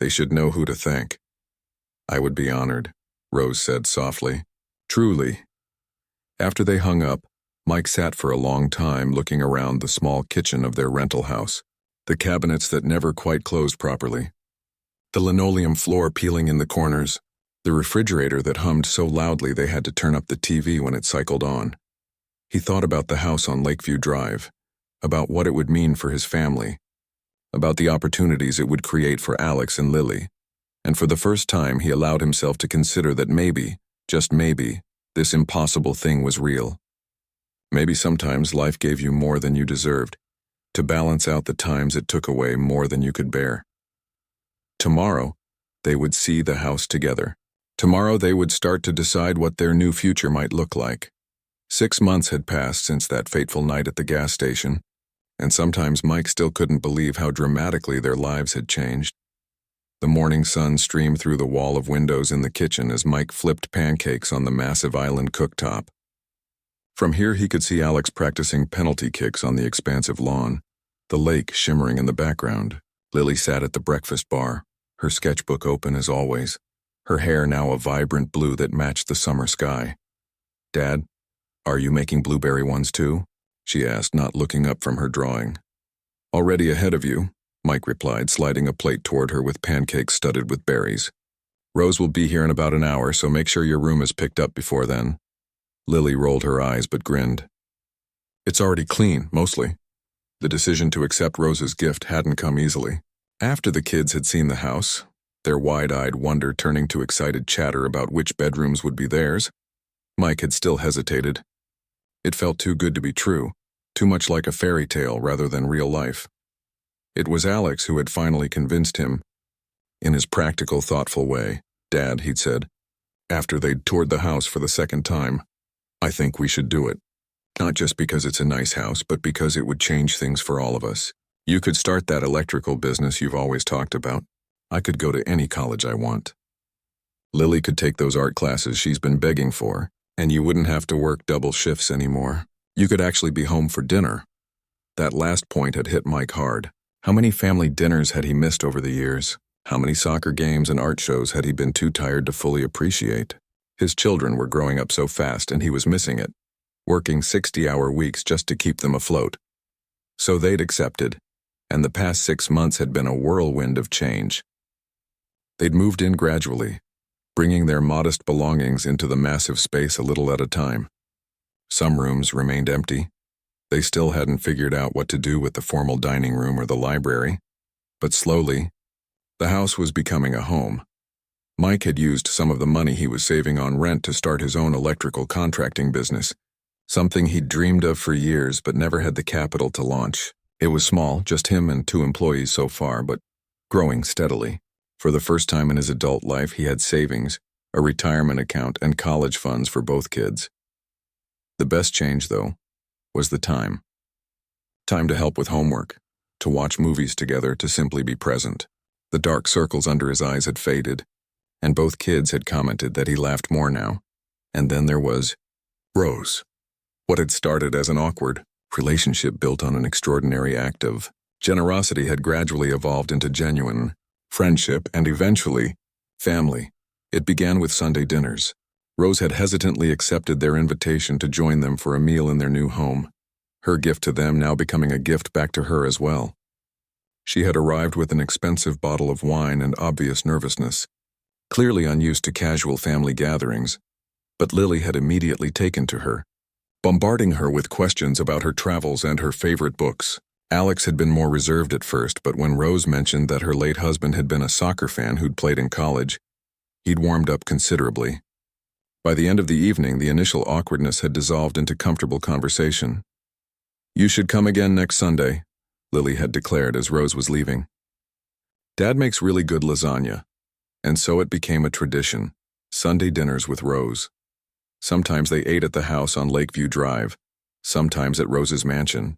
They should know who to thank. I would be honored, Rose said softly. Truly. After they hung up, Mike sat for a long time looking around the small kitchen of their rental house, the cabinets that never quite closed properly, the linoleum floor peeling in the corners, the refrigerator that hummed so loudly they had to turn up the TV when it cycled on. He thought about the house on Lakeview Drive, about what it would mean for his family, about the opportunities it would create for Alex and Lily, and for the first time he allowed himself to consider that maybe, just maybe, this impossible thing was real. Maybe sometimes life gave you more than you deserved, to balance out the times it took away more than you could bear. Tomorrow, they would see the house together. Tomorrow they would start to decide what their new future might look like. 6 months had passed since that fateful night at the gas station, and sometimes Mike still couldn't believe how dramatically their lives had changed. The morning sun streamed through the wall of windows in the kitchen as Mike flipped pancakes on the massive island cooktop. From here he could see Alex practicing penalty kicks on the expansive lawn, the lake shimmering in the background. Lily sat at the breakfast bar, her sketchbook open as always, her hair now a vibrant blue that matched the summer sky. Dad, are you making blueberry ones too? She asked, not looking up from her drawing. Already ahead of you, Mike replied, sliding a plate toward her with pancakes studded with berries. Rose will be here in about an hour, so make sure your room is picked up before then. Lily rolled her eyes but grinned. It's already clean, mostly. The decision to accept Rose's gift hadn't come easily. After the kids had seen the house, their wide-eyed wonder turning to excited chatter about which bedrooms would be theirs, Mike had still hesitated. It felt too good to be true, too much like a fairy tale rather than real life. It was Alex who had finally convinced him. In his practical, thoughtful way, Dad, he'd said, after they'd toured the house for the second time, I think we should do it. Not just because it's a nice house, but because it would change things for all of us. You could start that electrical business you've always talked about. I could go to any college I want. Lily could take those art classes she's been begging for, and you wouldn't have to work double shifts anymore. You could actually be home for dinner. That last point had hit Mike hard. How many family dinners had he missed over the years? How many soccer games and art shows had he been too tired to fully appreciate? His children were growing up so fast and he was missing it, working 60-hour weeks just to keep them afloat. So they'd accepted, and the past 6 months had been a whirlwind of change. They'd moved in gradually, bringing their modest belongings into the massive space a little at a time. Some rooms remained empty. They still hadn't figured out what to do with the formal dining room or the library, but slowly, the house was becoming a home. Mike had used some of the money he was saving on rent to start his own electrical contracting business, something he'd dreamed of for years but never had the capital to launch. It was small, just him and 2 employees so far, but growing steadily. For the first time in his adult life, he had savings, a retirement account, and college funds for both kids. The best change, though, was the time. Time to help with homework, to watch movies together, to simply be present. The dark circles under his eyes had faded, and both kids had commented that he laughed more now. And then there was Rose. What had started as an awkward relationship built on an extraordinary act of generosity had gradually evolved into genuine friendship and eventually family. It began with Sunday dinners. Rose had hesitantly accepted their invitation to join them for a meal in their new home, her gift to them now becoming a gift back to her as well. She had arrived with an expensive bottle of wine and obvious nervousness, clearly unused to casual family gatherings, but Lily had immediately taken to her, bombarding her with questions about her travels and her favorite books. Alex had been more reserved at first, but when Rose mentioned that her late husband had been a soccer fan who'd played in college, he'd warmed up considerably. By the end of the evening, the initial awkwardness had dissolved into comfortable conversation. You should come again next Sunday, Lily had declared as Rose was leaving. Dad makes really good lasagna, and so it became a tradition. Sunday dinners with Rose. Sometimes they ate at the house on Lakeview Drive, sometimes at Rose's mansion.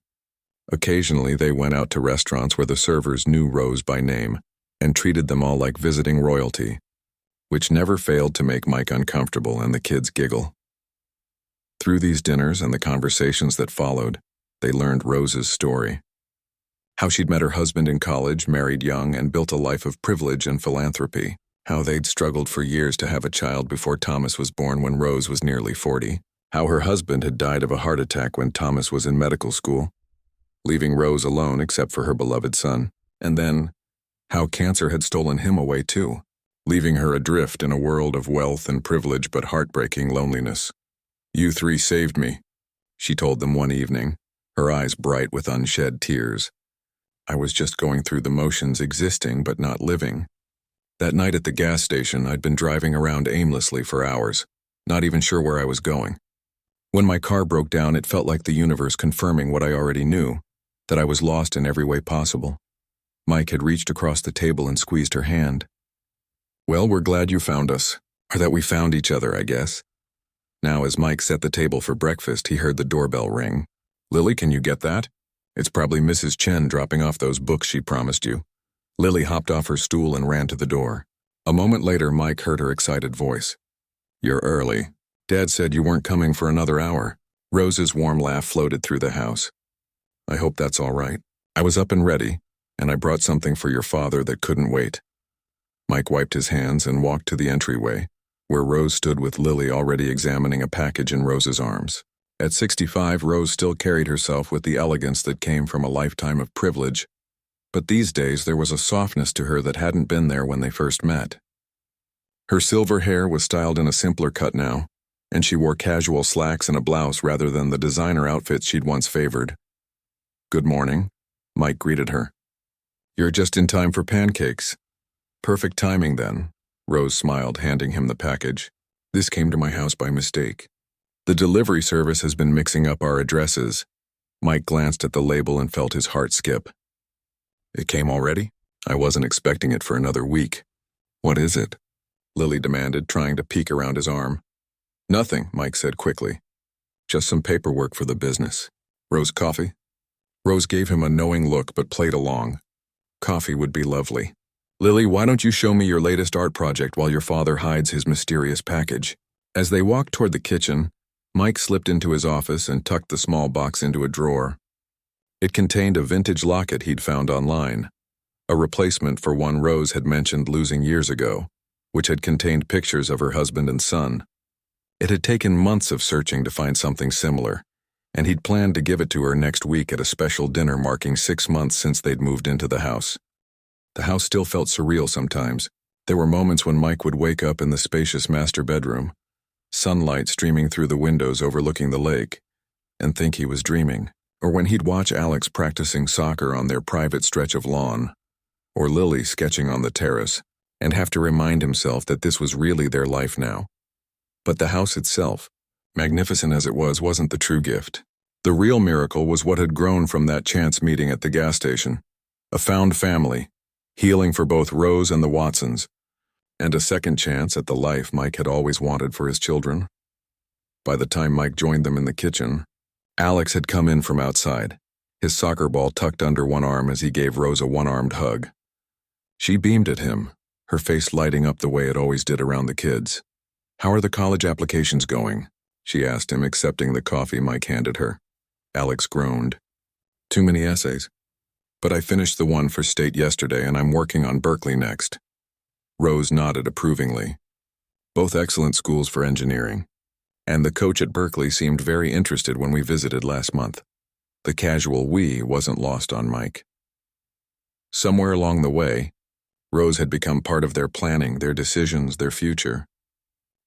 Occasionally they went out to restaurants where the servers knew Rose by name and treated them all like visiting royalty, which never failed to make Mike uncomfortable and the kids giggle. Through these dinners and the conversations that followed, they learned Rose's story. How she'd met her husband in college, married young, and built a life of privilege and philanthropy. How they'd struggled for years to have a child before Thomas was born when Rose was nearly 40. How her husband had died of a heart attack when Thomas was in medical school, leaving Rose alone except for her beloved son. And then, how cancer had stolen him away too, leaving her adrift in a world of wealth and privilege but heartbreaking loneliness. "You three saved me," she told them one evening, her eyes bright with unshed tears. "I was just going through the motions, existing but not living." That night at the gas station, I'd been driving around aimlessly for hours, not even sure where I was going. When my car broke down, it felt like the universe confirming what I already knew, that I was lost in every way possible. Mike had reached across the table and squeezed her hand. "Well, we're glad you found us, or that we found each other, I guess." Now, as Mike set the table for breakfast, he heard the doorbell ring. "Lily, can you get that? It's probably Mrs. Chen dropping off those books she promised you." Lily hopped off her stool and ran to the door. A moment later, Mike heard her excited voice. "You're early. Dad said you weren't coming for another hour." Rose's warm laugh floated through the house. "I hope that's all right. I was up and ready, and I brought something for your father that couldn't wait." Mike wiped his hands and walked to the entryway, where Rose stood with Lily already examining a package in Rose's arms. At 65, Rose still carried herself with the elegance that came from a lifetime of privilege, but these days there was a softness to her that hadn't been there when they first met. Her silver hair was styled in a simpler cut now, and she wore casual slacks and a blouse rather than the designer outfits she'd once favored. "Good morning," Mike greeted her. "You're just in time for pancakes." "Perfect timing then," Rose smiled, handing him the package. "This came to my house by mistake. The delivery service has been mixing up our addresses." Mike glanced at the label and felt his heart skip. "It came already? I wasn't expecting it for another week." "What is it?" Lily demanded, trying to peek around his arm. "Nothing," Mike said quickly. "Just some paperwork for the business." "Rose, coffee?" Rose gave him a knowing look but played along. "Coffee would be lovely." "Lily, why don't you show me your latest art project while your father hides his mysterious package?" As they walked toward the kitchen, Mike slipped into his office and tucked the small box into a drawer. It contained a vintage locket he'd found online, a replacement for one Rose had mentioned losing years ago, which had contained pictures of her husband and son. It had taken months of searching to find something similar, and he'd planned to give it to her next week at a special dinner marking 6 months since they'd moved into the house. The house still felt surreal sometimes. There were moments when Mike would wake up in the spacious master bedroom, sunlight streaming through the windows overlooking the lake, and think he was dreaming. Or when he'd watch Alex practicing soccer on their private stretch of lawn, or Lily sketching on the terrace, and have to remind himself that this was really their life now. But the house itself, magnificent as it was, wasn't the true gift. The real miracle was what had grown from that chance meeting at the gas station. A found family, healing for both Rose and the Watsons, and a second chance at the life Mike had always wanted for his children. By the time Mike joined them in the kitchen, Alex had come in from outside, his soccer ball tucked under one arm as he gave Rose a one-armed hug. She beamed at him, her face lighting up the way it always did around the kids. "How are the college applications going?" she asked him, accepting the coffee Mike handed her. Alex groaned. "Too many essays. But I finished the one for state yesterday and I'm working on Berkeley next." Rose nodded approvingly. Both excellent schools for engineering. And the coach at Berkeley seemed very interested when we visited last month. The casual "we" wasn't lost on Mike. Somewhere along the way, Rose had become part of their planning, their decisions, their future.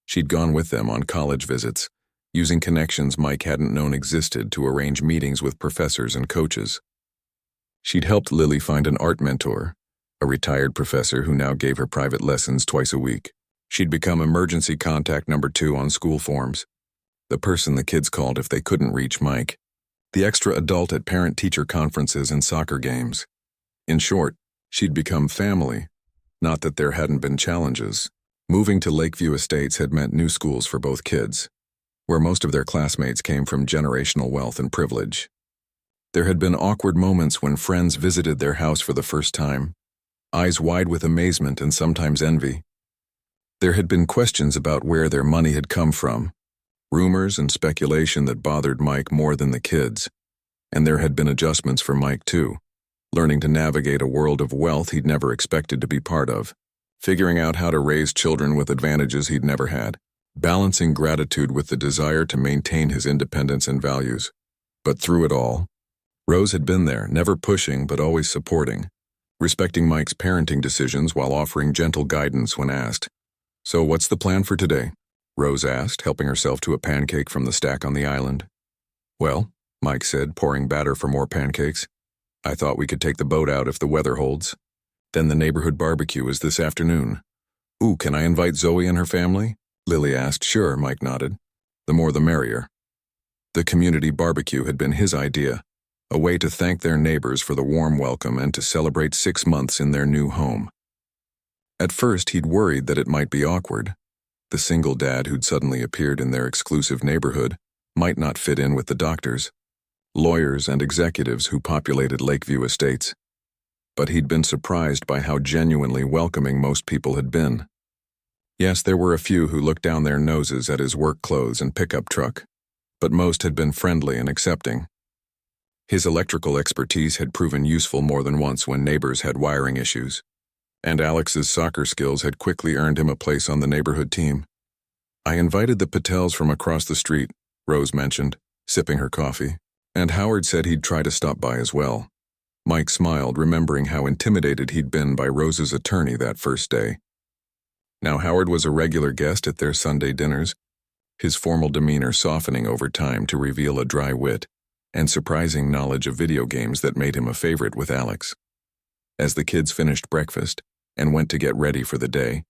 She'd gone with them on college visits, using connections Mike hadn't known existed to arrange meetings with professors and coaches. She'd helped Lily find an art mentor, a retired professor who now gave her private lessons twice a week. She'd become emergency contact number 2 on school forms, the person the kids called if they couldn't reach Mike, the extra adult at parent-teacher conferences and soccer games. In short, she'd become family, not that there hadn't been challenges, Moving to Lakeview Estates had meant new schools for both kids, where most of their classmates came from generational wealth and privilege. There had been awkward moments when friends visited their house for the first time, eyes wide with amazement and sometimes envy. There had been questions about where their money had come from, rumors and speculation that bothered Mike more than the kids, and there had been adjustments for Mike too, learning to navigate a world of wealth he'd never expected to be part of, figuring out how to raise children with advantages he'd never had, balancing gratitude with the desire to maintain his independence and values. But through it all, Rose had been there, never pushing but always supporting, respecting Mike's parenting decisions while offering gentle guidance when asked. "So what's the plan for today?" Rose asked, helping herself to a pancake from the stack on the island. "Well," Mike said, pouring batter for more pancakes, "I thought we could take the boat out if the weather holds. Then the neighborhood barbecue is this afternoon." "Ooh, can I invite Zoe and her family?" Lily asked. "Sure," Mike nodded. "The more the merrier." The community barbecue had been his idea, a way to thank their neighbors for the warm welcome and to celebrate 6 months in their new home. At first, he'd worried that it might be awkward. The single dad who'd suddenly appeared in their exclusive neighborhood might not fit in with the doctors, lawyers, and executives who populated Lakeview Estates. But he'd been surprised by how genuinely welcoming most people had been. Yes, there were a few who looked down their noses at his work clothes and pickup truck, but most had been friendly and accepting. His electrical expertise had proven useful more than once when neighbors had wiring issues, and Alex's soccer skills had quickly earned him a place on the neighborhood team. "I invited the Patels from across the street," Rose mentioned, sipping her coffee, "and Howard said he'd try to stop by as well." Mike smiled, remembering how intimidated he'd been by Rose's attorney that first day. Now Howard was a regular guest at their Sunday dinners, his formal demeanor softening over time to reveal a dry wit and surprising knowledge of video games that made him a favorite with Alex. As the kids finished breakfast and went to get ready for the day,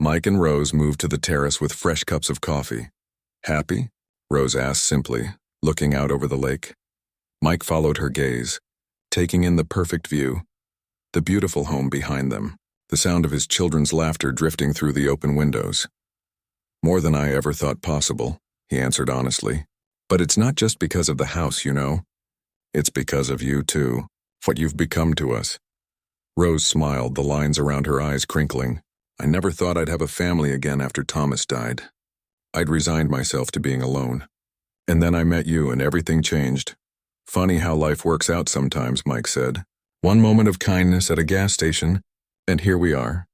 Mike and Rose moved to the terrace with fresh cups of coffee. "Happy?" Rose asked simply, looking out over the lake. Mike followed her gaze, taking in the perfect view, the beautiful home behind them, the sound of his children's laughter drifting through the open windows. "More than I ever thought possible," he answered honestly. "But it's not just because of the house, you know. It's because of you, too, what you've become to us." Rose smiled, the lines around her eyes crinkling. "I never thought I'd have a family again after Thomas died. I'd resigned myself to being alone. And then I met you and everything changed. Funny how life works out sometimes," Mike said. "One moment of kindness at a gas station, and here we are."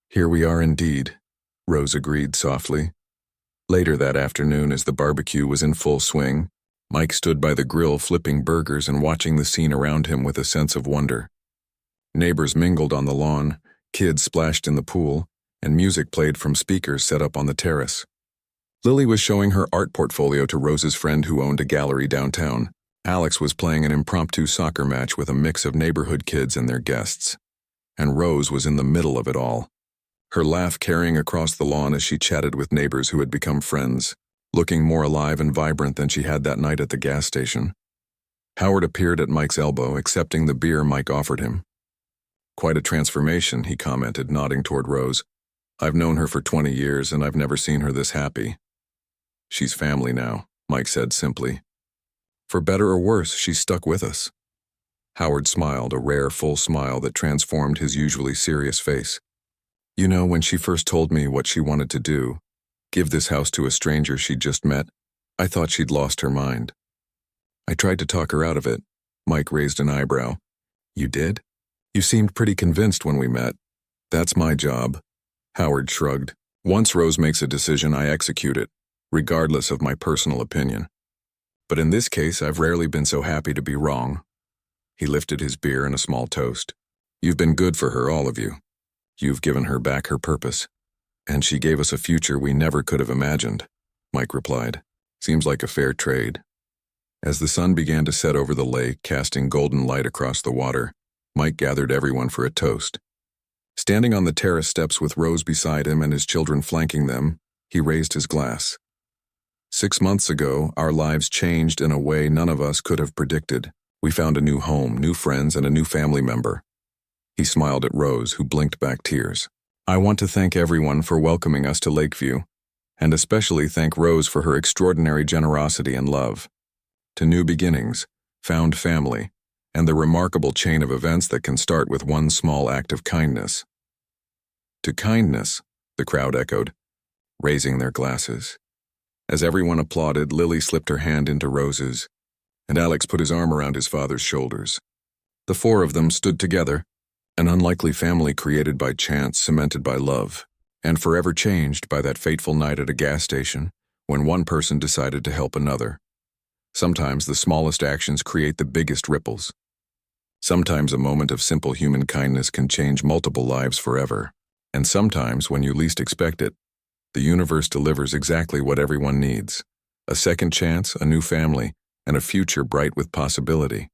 "Here we are indeed," Rose agreed softly. Later that afternoon, as the barbecue was in full swing, Mike stood by the grill flipping burgers and watching the scene around him with a sense of wonder. Neighbors mingled on the lawn, kids splashed in the pool, and music played from speakers set up on the terrace. Lily was showing her art portfolio to Rose's friend who owned a gallery downtown. Alex was playing an impromptu soccer match with a mix of neighborhood kids and their guests. And Rose was in the middle of it all, her laugh carrying across the lawn as she chatted with neighbors who had become friends, looking more alive and vibrant than she had that night at the gas station. Howard appeared at Mike's elbow, accepting the beer Mike offered him. "Quite a transformation," he commented, nodding toward Rose. "I've known her for 20 years, and I've never seen her this happy." "She's family now," Mike said simply. "For better or worse, she's stuck with us." Howard smiled, a rare, full smile that transformed his usually serious face. "You know, when she first told me what she wanted to do, give this house to a stranger she'd just met, I thought she'd lost her mind. I tried to talk her out of it." Mike raised an eyebrow. "You did? You seemed pretty convinced when we met." "That's my job." Howard shrugged. "Once Rose makes a decision, I execute it, regardless of my personal opinion. But in this case, I've rarely been so happy to be wrong." He lifted his beer in a small toast. "You've been good for her, all of you. You've given her back her purpose. And she gave us a future we never could have imagined," Mike replied. "Seems like a fair trade." As the sun began to set over the lake, casting golden light across the water, Mike gathered everyone for a toast. Standing on the terrace steps with Rose beside him and his children flanking them, he raised his glass. 6 months ago, our lives changed in a way none of us could have predicted. We found a new home, new friends, and a new family member. He smiled at Rose, who blinked back tears. I want to thank everyone for welcoming us to Lakeview, and especially thank Rose for her extraordinary generosity and love. To new beginnings, found family, and the remarkable chain of events that can start with one small act of kindness. To kindness, the crowd echoed, raising their glasses. As everyone applauded, Lily slipped her hand into Rose's, and Alex put his arm around his father's shoulders. The four of them stood together, an unlikely family created by chance, cemented by love, and forever changed by that fateful night at a gas station when one person decided to help another. Sometimes the smallest actions create the biggest ripples. Sometimes a moment of simple human kindness can change multiple lives forever. And sometimes, when you least expect it, the universe delivers exactly what everyone needs: a second chance, a new family, and a future bright with possibility.